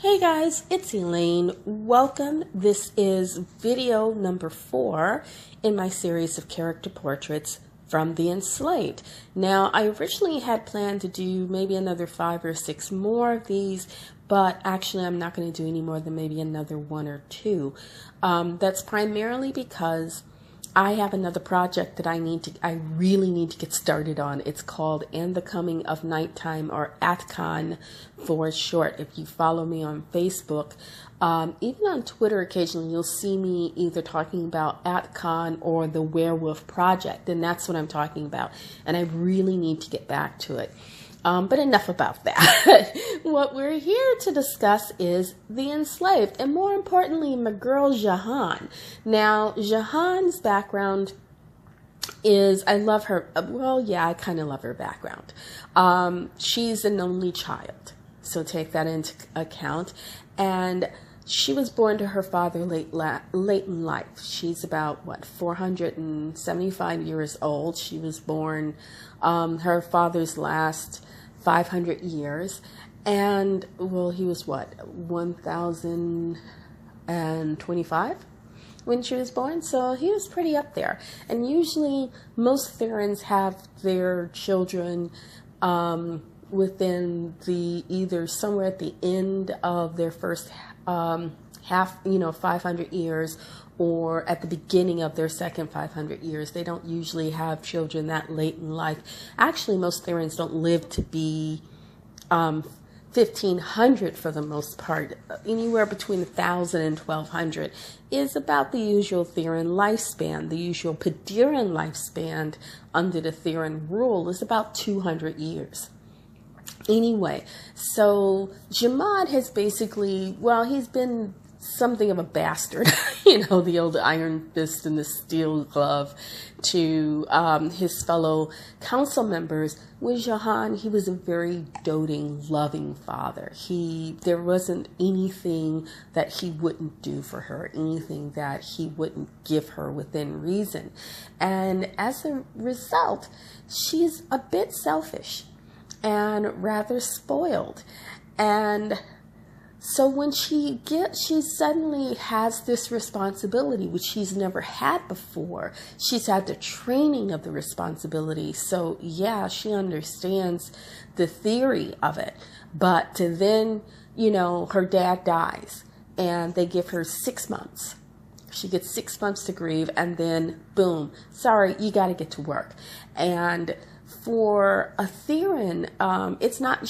Hey guys, it's Elaine. Welcome. This is video number 4 in my series of character portraits from the Enslaved. Now, I originally had planned to do maybe another 5 or 6 more of these, but actually I'm not going to do any more than maybe another 1 or 2. That's primarily because I have another project that I really need to get started on. It's called And the Coming of Nighttime, or ATCON for short. If you follow me on Facebook, even on Twitter occasionally, you'll see me either talking about ATCON or the Werewolf Project, and that's what I'm talking about. And I really need to get back to it. But enough about that. What we're here to discuss is the Enslaved, and more importantly, my girl Jahan. Now, Jahan's background is, I love her. Well, yeah, I kind of love her background. She's an only child, so take that into account. And she was born to her father late in life. She's about, 475 years old. She was born her father's last 500 years. And, well, he was 1,025 when she was born. So he was pretty up there. And usually most Therans have their children within either somewhere at the end of their first 500 years, or at the beginning of their second 500 years. They don't usually have children that late in life. Actually, most Therans don't live to be 1,500 for the most part. Anywhere between 1,000 and 1,200 is about the usual Theran lifespan. The usual Pt1 lifespan under the Theran rule is about 200 years. Anyway, so Jamad has basically, he's been something of a bastard, the old iron fist and the steel glove to his fellow council members. With Jahan, he was a very doting, loving father. There wasn't anything that he wouldn't do for her, anything that he wouldn't give her within reason. And as a result, she's a bit selfish and rather spoiled. And so when she suddenly has this responsibility, which she's never had before. She's had the training of the responsibility. So yeah, she understands the theory of it. But to then, her dad dies and they give her 6 months. She gets 6 months to grieve, and then boom, sorry, you got to get to work. And for a Theran, it's not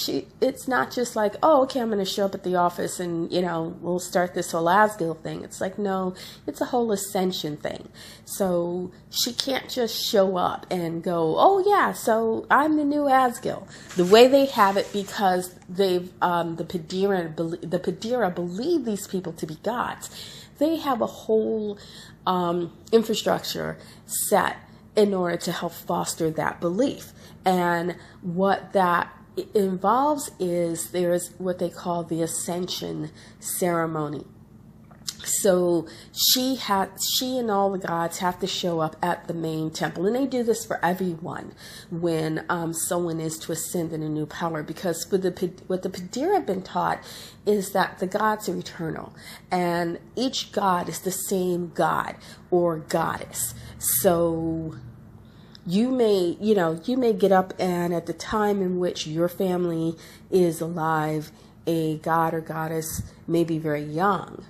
just like, oh, okay, I'm going to show up at the office and, we'll start this whole Asgil thing. It's like, no, it's a whole ascension thing. So she can't just show up and go, oh yeah, so I'm the new Asgil. The way they have it, because the Padira believe these people to be gods. They have a whole infrastructure set in order to help foster that belief. And what that involves is there's what they call the ascension ceremony. So she and all the gods have to show up at the main temple, and they do this for everyone when someone is to ascend in a new power, because what the Padira have been taught is that the gods are eternal, and each god is the same god or goddess. So you may get up, and at the time in which your family is alive, a god or goddess may be very young.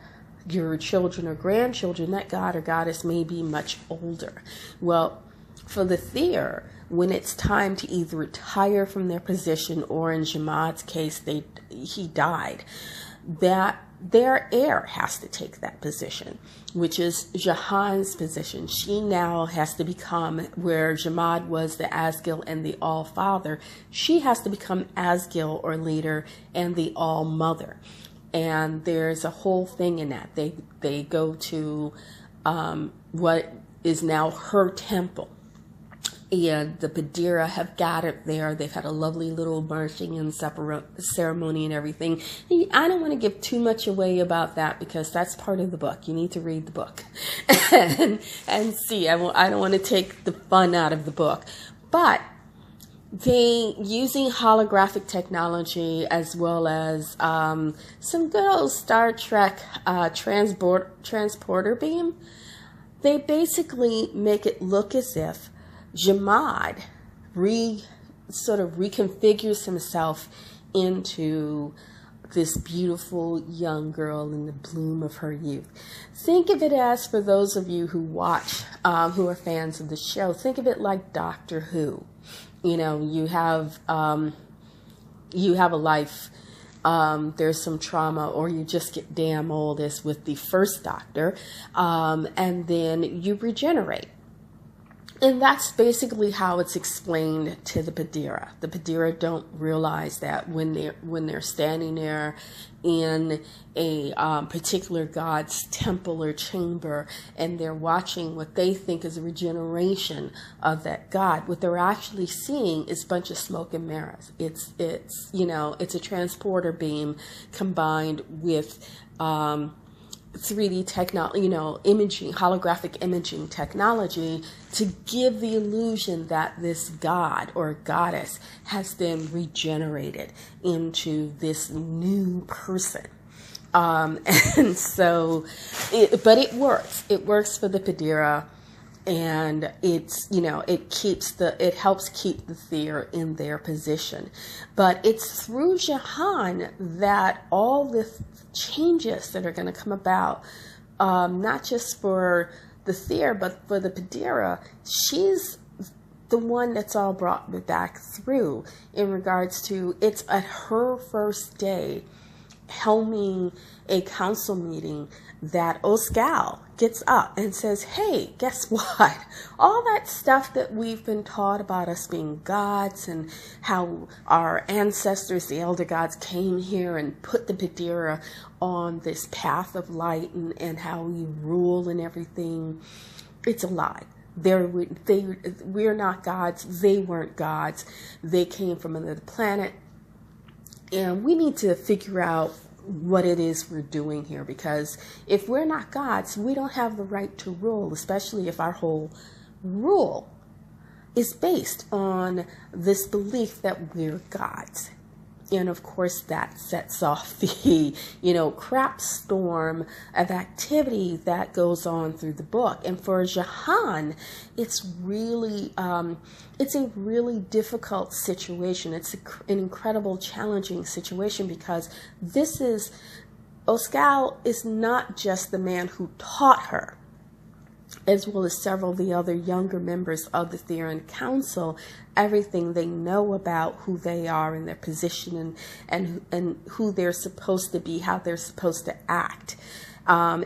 Your children or grandchildren, that god or goddess may be much older. Well, for the Ther, when it's time to either retire from their position, or in Jamad's case, he died, that their heir has to take that position, which is Jahan's position. She now has to become, where Jamad was the Asgil and the All-Father, she has to become Asgil, or later, and the All-Mother. And there's a whole thing in that. They go to what is now her temple. And the Padira have gathered there. They've had a lovely little marching and ceremony and everything. I don't want to give too much away about that, because that's part of the book. You need to read the book and see. I don't want to take the fun out of the book. But they using holographic technology as well as some good old Star Trek transporter beam. They basically make it look as if Jamad sort of reconfigures himself into this beautiful young girl in the bloom of her youth. Think of it as, for those of you who watch, who are fans of the show, think of it like Doctor Who. You know, you have a life, there's some trauma, or you just get damn old, as with the first Doctor, and then you regenerate. And that's basically how it's explained to the Pt1. The Pt1 don't realize that when they're standing there in a particular god's temple or chamber, and they're watching what they think is a regeneration of that god. What they're actually seeing is a bunch of smoke and mirrors. It's a transporter beam combined with 3D technology, imaging, holographic imaging technology, to give the illusion that this god or goddess has been regenerated into this new person. And so, but it works. It works for the Pt1, and it helps keep the Thyr in their position. But it's through Jahan that all the changes that are going to come about, not just for the Thyr, but for the Pt1. She's the one that's all brought back through in regards to, it's at her first day helming a council meeting that Oskal gets up and says, hey, guess what? All that stuff that we've been taught about us being gods and how our ancestors, the elder gods, came here and put the Pt1 on this path of light and how we rule and everything, it's a lie. We're not gods. They weren't gods. They came from another planet. And we need to figure out what it is we're doing here, because if we're not gods, we don't have the right to rule, especially if our whole rule is based on this belief that we're gods. And of course, that sets off the, crap storm of activity that goes on through the book. And for Jahan, it's really, it's a really difficult situation. It's an incredible, challenging situation, because Oskal is not just the man who taught her, as well as several of the other younger members of the Thyran Council, everything they know about who they are and their position and who they're supposed to be, how they're supposed to act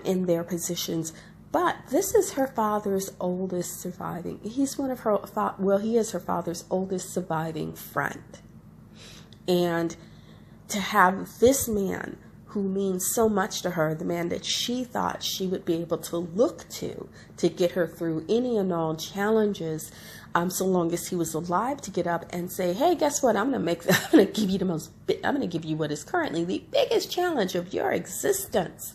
in their positions. But this is her father's oldest surviving. He's one of her, he is her father's oldest surviving friend. And to have this man who means so much to her, the man that she thought she would be able to look to get her through any and all challenges, so long as he was alive, to get up and say, hey, guess what? I'm going to give you what is currently the biggest challenge of your existence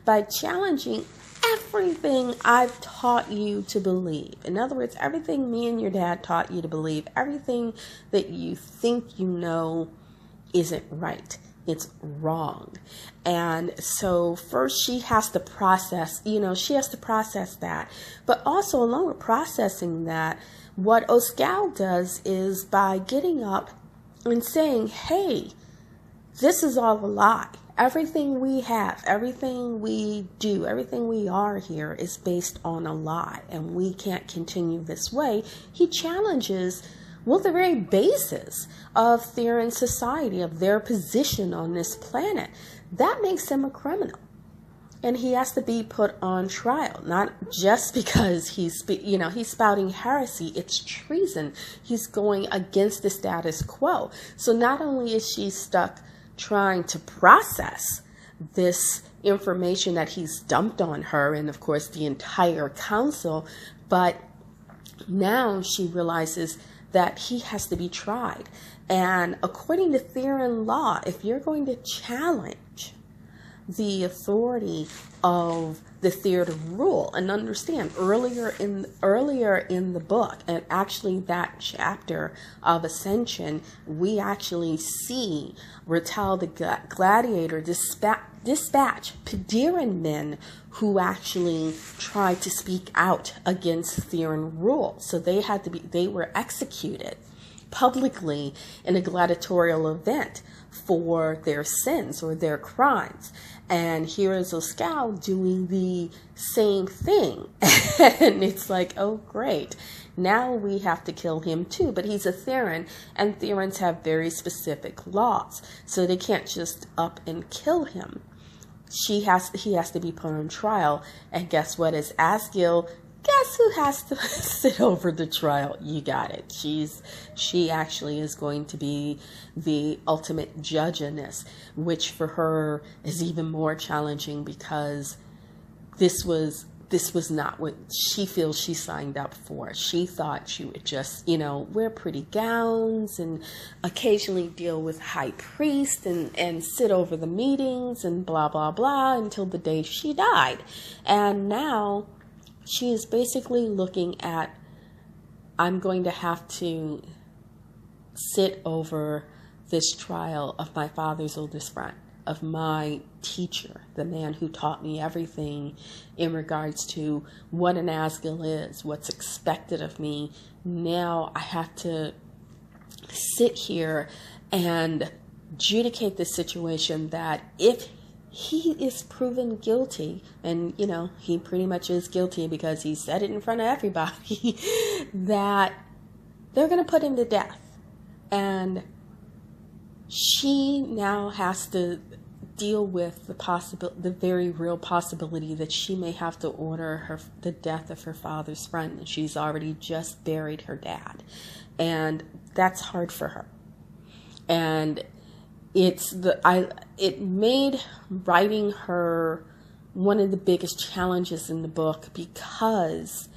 by challenging everything I've taught you to believe. In other words, everything me and your dad taught you to believe, everything that you think you know isn't right. It's wrong. And so first she has to process, that. But also along with processing that, what Oskal does is, by getting up and saying, hey, this is all a lie. Everything we have, everything we do, everything we are here is based on a lie, and we can't continue this way. He challenges, well, the very basis of Thyran society, of their position on this planet. That makes him a criminal. And he has to be put on trial, not just because he's spouting heresy. It's treason. He's going against the status quo. So not only is she stuck trying to process this information that he's dumped on her, and of course the entire council, but now she realizes that he has to be tried. And according to Thyran law, if you're going to challenge the authority of the theater rule. And understand, earlier in the book, and actually that chapter of Ascension, we actually see Ratel the gladiator dispatch Pt1 men who actually tried to speak out against Theron rule. So they were executed publicly in a gladiatorial event for their sins or their crimes. And here is Oscal doing the same thing. And it's like, oh, great. Now we have to kill him too. But he's a Theron, and Therons have very specific laws. So they can't just up and kill him. He has to be put on trial. And guess what? As Asgill, guess who has to sit over the trial? You got it. She actually is going to be the ultimate judge in this, which for her is even more challenging because this was not what she feels she signed up for. She thought she would just, wear pretty gowns and occasionally deal with high priest and sit over the meetings and blah, blah, blah until the day she died. And now she is basically looking at, I'm going to have to sit over this trial of my father's oldest friend, of my teacher, the man who taught me everything in regards to what an Asgill is, what's expected of me. Now I have to sit here and adjudicate the situation that if he is proven guilty, and he pretty much is guilty because he said it in front of everybody, that they're going to put him to death. And she now has to deal with the very real possibility that she may have to order the death of her father's friend, and she's already just buried her dad, and that's hard for her. And it made writing her one of the biggest challenges in the book because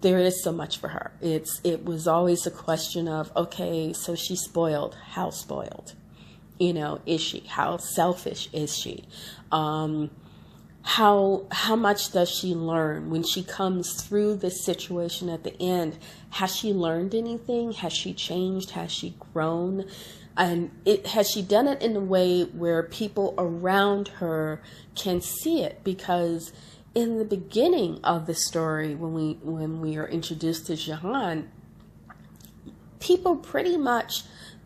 there is so much for her. It was always a question of, okay, so she's spoiled. How spoiled? Is she? How selfish is she? How much does she learn when she comes through this situation at the end? Has she learned anything? Has she changed? Has she grown? And has she done it in a way where people around her can see it? Because in the beginning of the story, when we are introduced to Jahan, people pretty much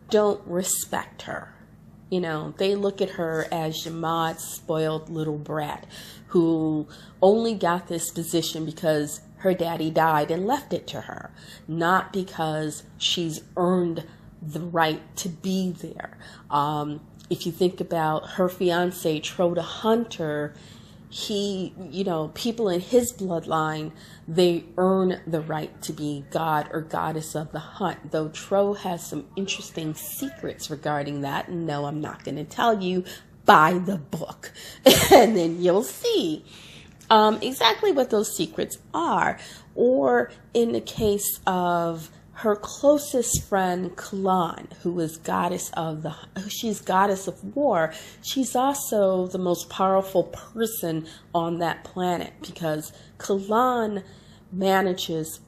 don't respect her. They look at her as Jamad's spoiled little brat who only got this position because her daddy died and left it to her, not because she's earned the right to be there. If you think about her fiance, Troda Hunter, people in his bloodline, they earn the right to be god or goddess of the hunt, though Tro has some interesting secrets regarding that. And no, I'm not going to tell you. Buy the book and then you'll see exactly what those secrets are. Or in the case of her closest friend, Kalan, who is she's goddess of war. She's also the most powerful person on that planet because Kalan manages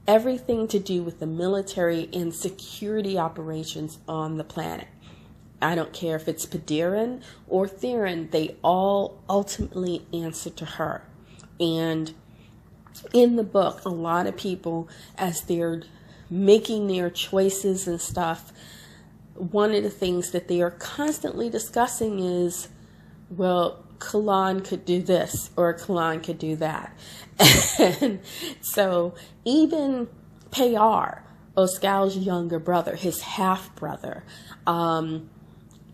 everything to do with the military and security operations on the planet. I don't care if it's Pt1 or Theron, they all ultimately answer to her. And in the book, a lot of people, as they're making their choices and stuff, one of the things that they are constantly discussing is, well, Kalan could do this or Kalan could do that. And so even Payar, Oscal's younger brother, his half-brother,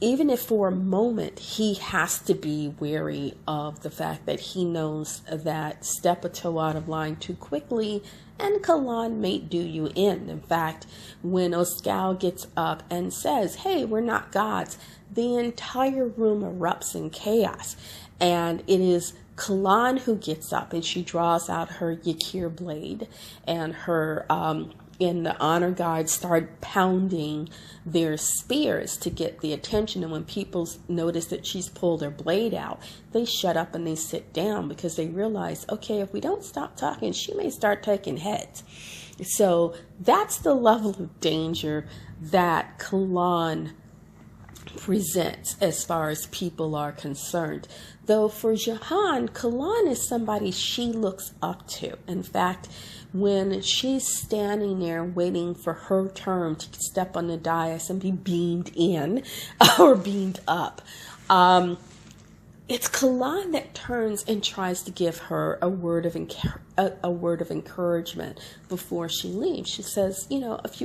even if for a moment he has to be wary of the fact that he knows that step a toe out of line too quickly and Kalan may do you in. In fact, when Oscal gets up and says, hey, we're not gods, the entire room erupts in chaos. And it is Kalan who gets up and she draws out her Yakir blade and her and the honor guards start pounding their spears to get the attention. And when people notice that she's pulled her blade out, they shut up and they sit down, because they realize, okay, if we don't stop talking, she may start taking heads. So that's the level of danger that Kalan presents as far as people are concerned. Though for Jahan, Kalan is somebody she looks up to. In fact, when she's standing there waiting for her turn to step on the dais and be beamed in or beamed up, it's Kalan that turns and tries to give her a word of encouragement before she leaves. She says, you know, if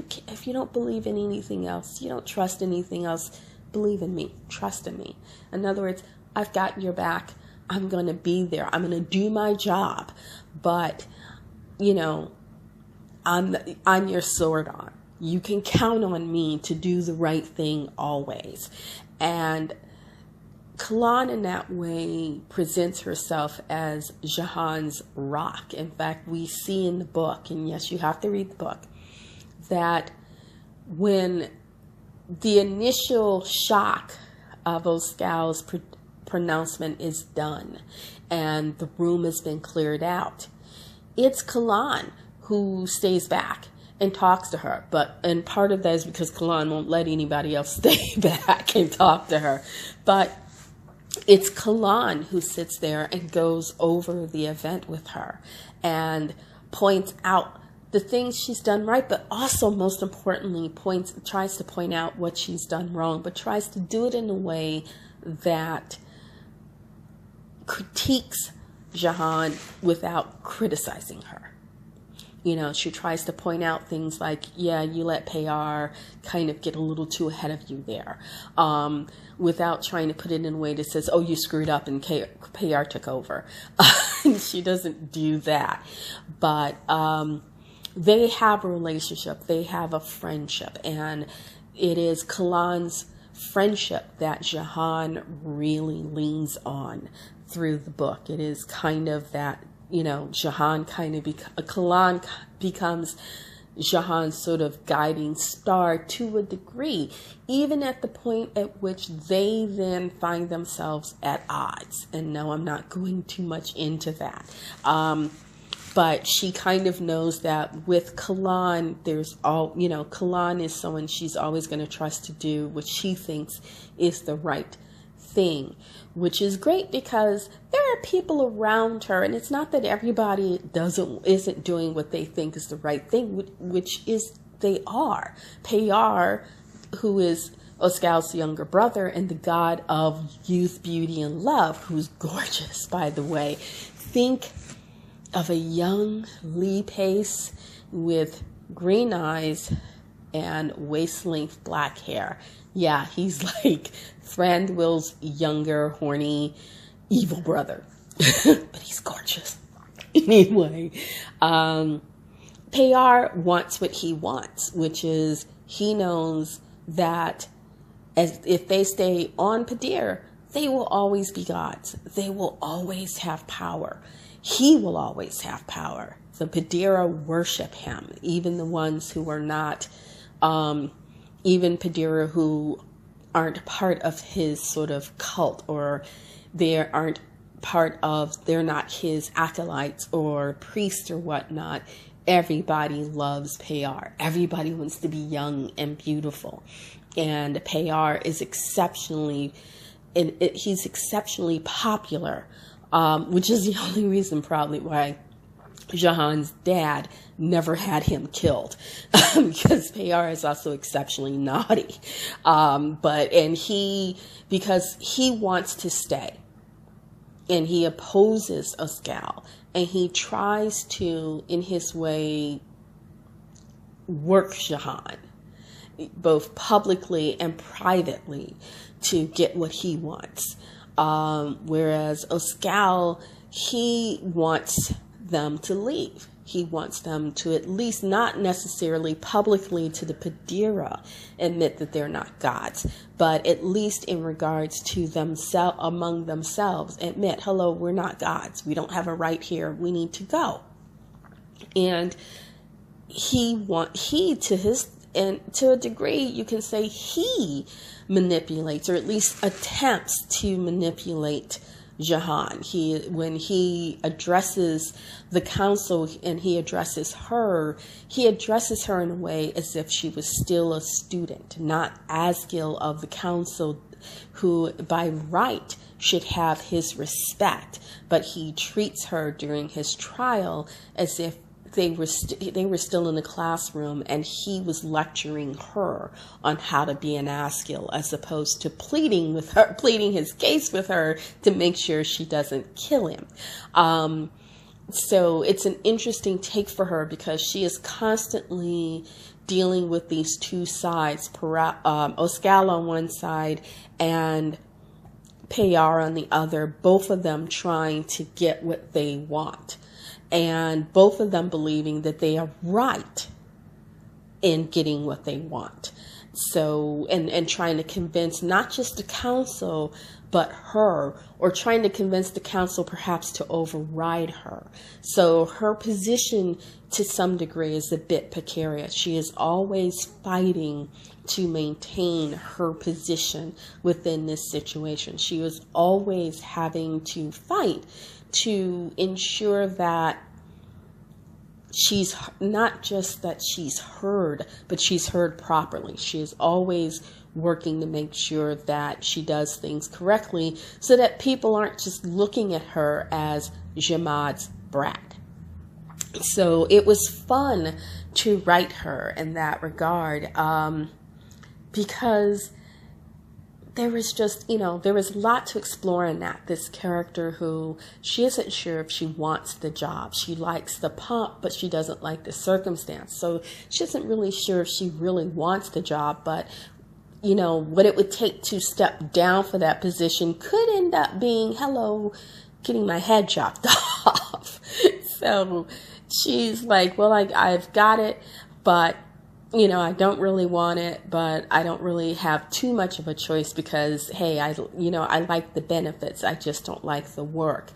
you don't believe in anything else, you don't trust anything else, believe in me, trust in me. In other words, I've got your back. I'm going to be there. I'm going to do my job, but you know, I'm your sword arm. You can count on me to do the right thing always. And Kalan in that way presents herself as Jahan's rock. In fact, we see in the book, and yes, you have to read the book, that when the initial shock of Oscal's pronouncement is done and the room has been cleared out, it's Kalan who stays back and talks to her. And part of that is because Kalan won't let anybody else stay back and talk to her. But it's Kalan who sits there and goes over the event with her and points out the things she's done right, but also, most importantly, tries to point out what she's done wrong, but tries to do it in a way that critiques Jahan without criticizing her. You know, she tries to point out things like, yeah, you let Payar kind of get a little too ahead of you there, without trying to put it in a way that says, oh, you screwed up and Payar took over. She doesn't do that. But they have a relationship. They have a friendship. And it is Kalan's friendship that Jahan really leans on through the book. It is kind of that, you know, Kalan becomes Jahan's sort of guiding star to a degree, even at the point at which they then find themselves at odds. And no, I'm not going too much into that. But she kind of knows that with Kalan, Kalan is someone she's always going to trust to do what she thinks is the right thing, which is great because there are people around her, and it's not that everybody isn't doing what they think is the right thing, which is they are. Payar, who is Oscal's younger brother and the god of youth, beauty, and love, who's gorgeous, by the way. Think of a young Lee Pace with green eyes and waist-length black hair. Yeah, he's like Thranduil's younger, horny, evil brother. But he's gorgeous. Anyway, Payar wants what he wants, which is he knows that if they stay on Padir, they will always be gods. They will always have power. He will always have power. The Padira worship him, even the ones who are not, even Padira who aren't part of his sort of cult, or they're not his acolytes or priests or whatnot. Everybody loves Payar. Everybody wants to be young and beautiful. And Payar is he's exceptionally popular. Which is the only reason probably why Jahan's dad never had him killed, because Payar is also exceptionally naughty. Because he wants to stay, and he opposes Oscal, and he tries to, in his way, work Jahan, both publicly and privately, to get what he wants. Whereas Oscal, he wants them to leave. He wants them to at least not necessarily publicly to the Padira admit that they're not gods, but at least in regards to among themselves admit, hello, we're not gods. We don't have a right here. We need to go. And he to his, and to a degree you can say he manipulates, or at least attempts to manipulate Jahan. When he addresses the council and he addresses her in a way as if she was still a student, not Asgil of the council, who by right should have his respect, but he treats her during his trial as if they were still in the classroom and he was lecturing her on how to be an Asgil, as opposed to pleading his case with her to make sure she doesn't kill him. So it's an interesting take for her, because she is constantly dealing with these two sides, Oscal on one side and Payar on the other, both of them trying to get what they want, and both of them believing that they are right in getting what they want. So, and trying to convince not just the council, but her, or trying to convince the council perhaps to override her. So her position to some degree is a bit precarious. She is always fighting to maintain her position within this situation. She was always having to fight to ensure that she's not just that she's heard, but she's heard properly. She is always working to make sure that she does things correctly, so that people aren't just looking at her as Jamad's brat. So it was fun to write her in that regard, because there was just, there was a lot to explore in that. This character who, she isn't sure if she wants the job. She likes the pomp, but she doesn't like the circumstance. So she isn't really sure if she really wants the job, but what it would take to step down for that position could end up being, getting my head chopped off. So she's like, well, I've got it, but I don't really want it, but I don't really have too much of a choice, because, hey, I like the benefits. I just don't like the work.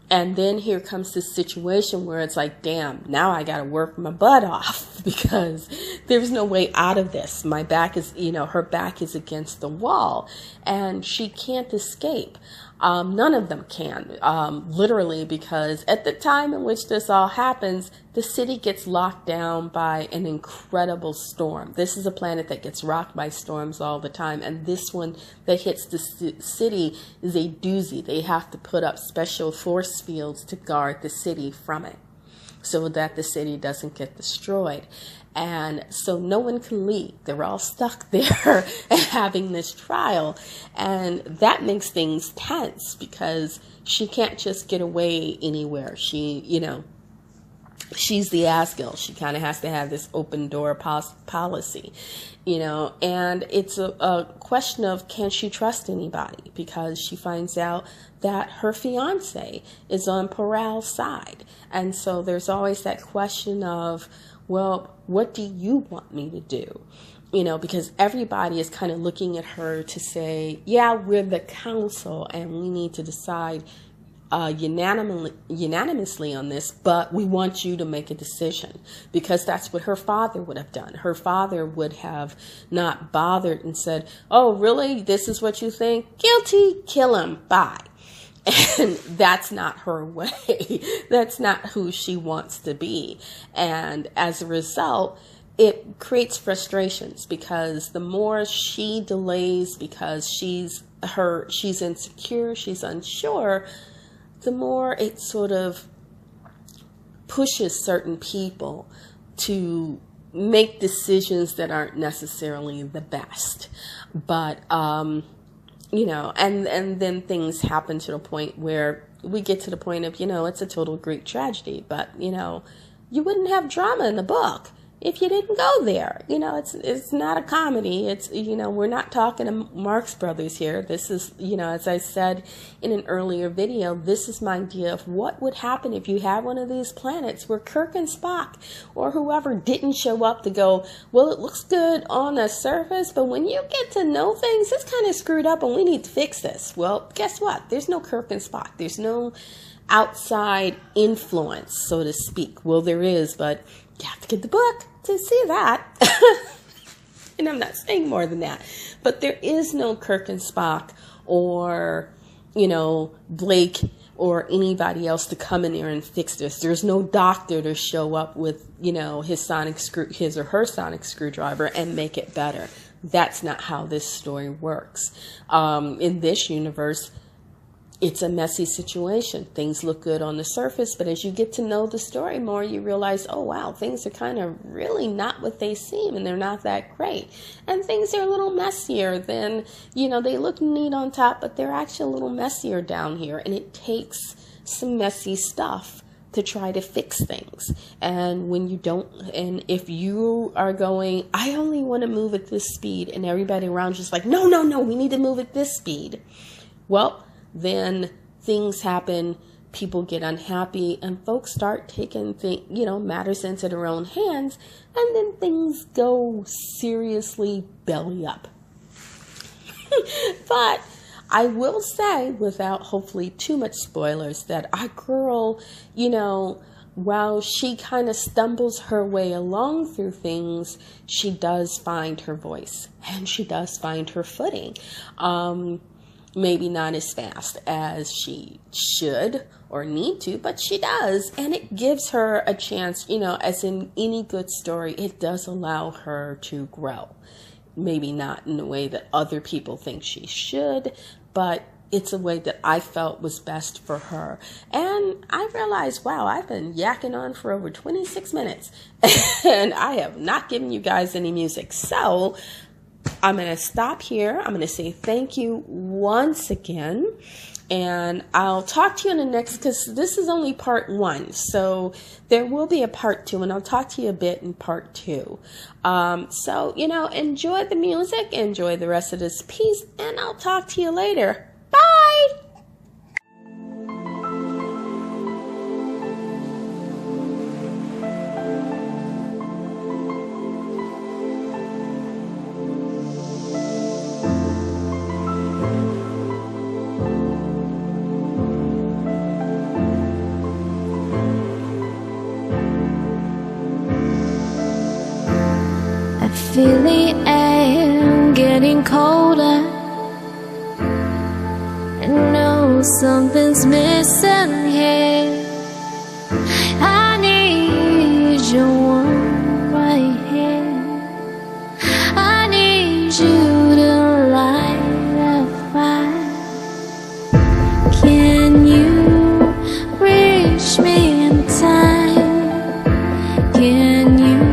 And then here comes this situation where it's like, damn, now I got to work my butt off, because there's no way out of this. My back is, her back is against the wall, and she can't escape. None of them can, literally, because at the time in which this all happens, the city gets locked down by an incredible storm. This is a planet that gets rocked by storms all the time, and this one that hits the city is a doozy. They have to put up special force fields to guard the city from it, so that the city doesn't get destroyed. And so no one can leave. They're all stuck there and having this trial. And that makes things tense, because she can't just get away anywhere. She, she's the Asgil. She kind of has to have this open door policy, and it's a question of, can she trust anybody? Because she finds out that her fiance is on Paral's side. And so there's always that question of, well, what do you want me to do? Because everybody is kind of looking at her to say, yeah, we're the council and we need to decide unanimously on this, but we want you to make a decision, because that's what her father would have done. Her father would have not bothered and said, oh, really? This is what you think? Guilty, kill him, bye. And that's not her way. That's not who she wants to be. And as a result, it creates frustrations, because the more she delays because she's insecure, she's unsure, the more it sort of pushes certain people to make decisions that aren't necessarily the best. But and then things happen to the point where we get to the point of, it's a total Greek tragedy, but, you wouldn't have drama in the book if you didn't go there. It's not a comedy. It's, we're not talking to Marx Brothers here. This is, as I said in an earlier video, this is my idea of what would happen if you have one of these planets where Kirk and Spock or whoever didn't show up to go, well, it looks good on the surface, but when you get to know things, it's kind of screwed up and we need to fix this. Well, guess what? There's no Kirk and Spock. There's no outside influence, so to speak. Well, there is, but you have to get the book to see that. And I'm not saying more than that. But there is no Kirk and Spock or, Blake or anybody else to come in there and fix this. There's no doctor to show up with, his or her sonic screwdriver and make it better. That's not how this story works. In this universe, it's a messy situation. Things look good on the surface, but as you get to know the story more, you realize, oh wow, things are kind of really not what they seem, and they're not that great. And things are a little messier than, they look neat on top, but they're actually a little messier down here, and it takes some messy stuff to try to fix things. And when you don't, and if you are going, I only want to move at this speed, and everybody around you is like, no, we need to move at this speed. Well, then things happen, people get unhappy, and folks start taking matters into their own hands, and then things go seriously belly up. But I will say, without hopefully too much spoilers, that our girl, while she kind of stumbles her way along through things, she does find her voice, and she does find her footing. Maybe not as fast as she should or need to, but she does. And it gives her a chance, as in any good story, it does allow her to grow. Maybe not in the way that other people think she should, but it's a way that I felt was best for her. And I realized, wow, I've been yakking on for over 26 minutes and I have not given you guys any music. So I'm going to stop here. I'm going to say thank you once again. And I'll talk to you in the next, because this is only part 1. So there will be a part 2, and I'll talk to you a bit in part 2. So, enjoy the music, enjoy the rest of this piece, and I'll talk to you later. Bye! Feel the air getting colder. I know something's missing here. I need your warmth right here. I need you to light a fire. Can you reach me in time? Can you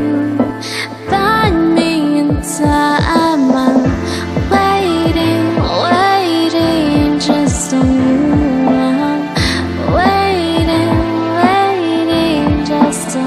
I'm waiting just on you. I'm waiting just on you.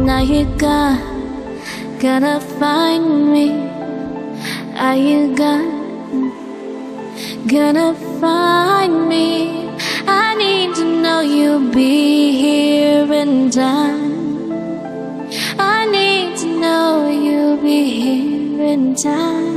Now you gotta find me. Are you gonna find me? I need to know you'll be here in time. I need to know you'll be here in time.